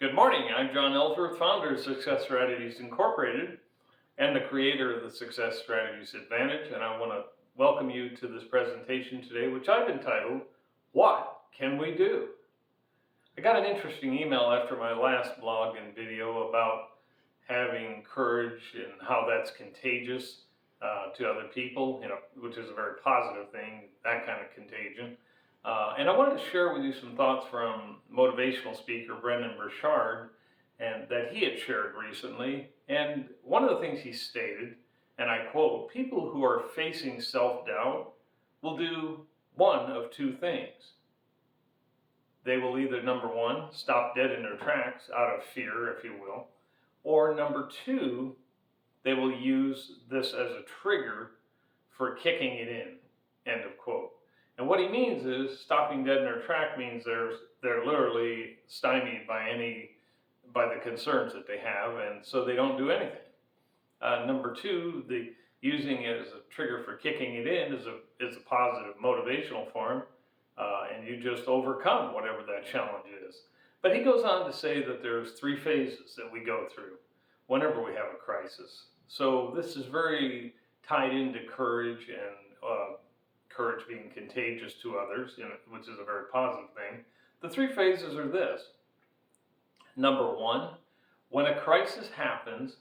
Good morning. I'm John Ellsworth, founder of Success Strategies Incorporated and the creator of the Success Strategies Advantage. And I want to welcome you to this presentation today, which I've entitled, What Can We Do? I got an interesting email after my last blog and video about having courage and how that's contagious to other people, which is a very positive thing, that kind of contagion. And I wanted to share with you some thoughts from motivational speaker Brendon Burchard, and that he had shared recently. And one of the things he stated, and I quote, people who are facing self-doubt will do one of two things. They will either, number one, stop dead in their tracks out of fear, if you will, or number two, they will use this as a trigger for kicking it in, end of quote. And what he means is stopping dead in their track means they're literally stymied by the concerns that they have, and so they don't do anything. Number two, the using it as a trigger for kicking it in is a positive motivational form, and you just overcome whatever that challenge is. But he goes on to say that there's three phases that we go through whenever we have a crisis. So this is very tied into courage and courage being contagious to others, which is a very positive thing. The three phases are this. Number one, when a crisis happens,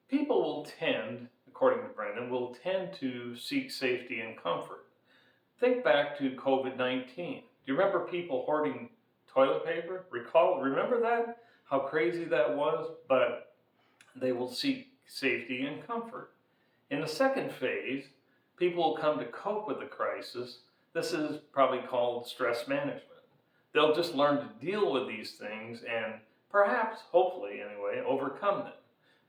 people will tend, according to Brendon, will tend to seek safety and comfort. Think back to COVID-19. Do you remember people hoarding toilet paper? Remember that? How crazy that was? But they will seek safety and comfort. In the second phase, people will come to cope with the crisis. This is probably called stress management. They'll just learn to deal with these things and perhaps, hopefully anyway, overcome them.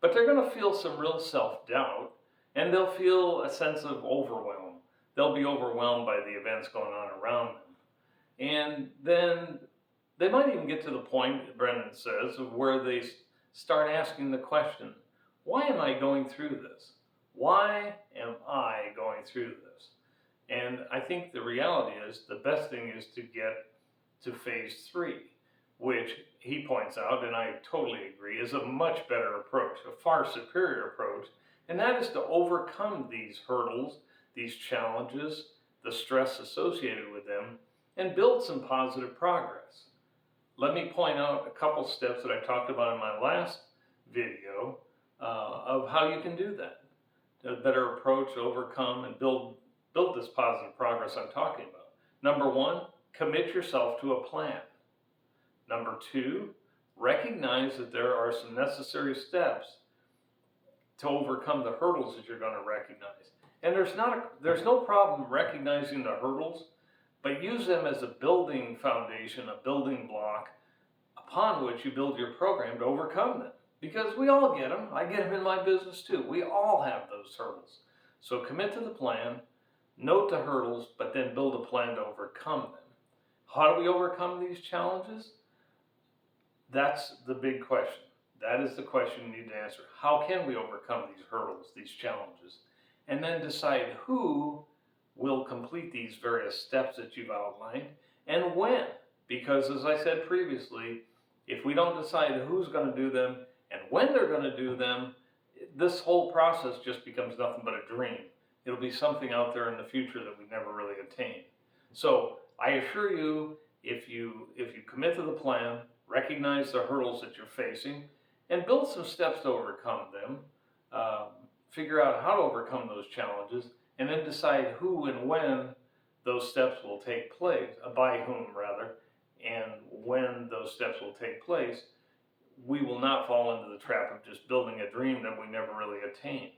But they're going to feel some real self-doubt, and they'll feel a sense of overwhelm. They'll be overwhelmed by the events going on around them. And then they might even get to the point, Brendon says, of where they start asking the question, why am I going through this? Why am I going through this? And I think the reality is the best thing is to get to phase 3, which he points out, and I totally agree, is a much better approach, a far superior approach, and that is to overcome these hurdles, these challenges, the stress associated with them, and build some positive progress. Let me point out a couple steps that I talked about in my last video of how you can do that. A better approach to overcome and build this positive progress I'm talking about. Number one, commit yourself to a plan. Number two, recognize that there are some necessary steps to overcome the hurdles that you're going to recognize. And there's no problem recognizing the hurdles, but use them as a building foundation, a building block upon which you build your program to overcome them. Because we all get them. I get them in my business too. We all have those hurdles. So commit to the plan, note the hurdles, but then build a plan to overcome them. How do we overcome these challenges? That's the big question. That is the question you need to answer. How can we overcome these hurdles, these challenges? And then decide who will complete these various steps that you've outlined and when. Because as I said previously, if we don't decide who's going to do them and when they're going to do them, this whole process just becomes nothing but a dream. It'll be something out there in the future that we never really attain. So I assure you, if you commit to the plan, recognize the hurdles that you're facing, and build some steps to overcome them, figure out how to overcome those challenges, and then decide who and when those steps will take place, by whom rather, and when those steps will take place, we will not fall into the trap of just building a dream that we never really attain.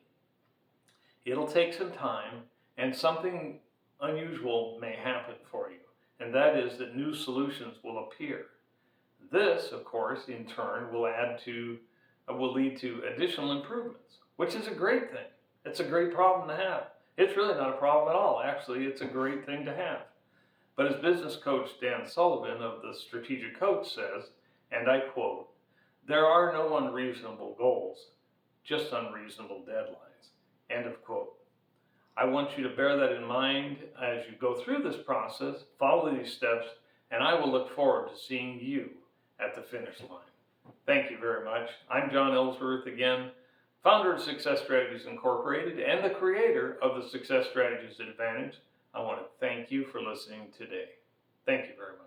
It'll take some time, and something unusual may happen for you, and that is that new solutions will appear. This, of course, in turn, will lead to additional improvements, which is a great thing. It's a great problem to have. It's really not a problem at all. Actually, it's a great thing to have. But as business coach Dan Sullivan of the Strategic Coach says, and I quote, "There are no unreasonable goals, just unreasonable deadlines." End of quote. I want you to bear that in mind as you go through this process, follow these steps, and I will look forward to seeing you at the finish line. Thank you very much. I'm John Ellsworth again, founder of Success Strategies Incorporated and the creator of the Success Strategies Advantage. I want to thank you for listening today. Thank you very much.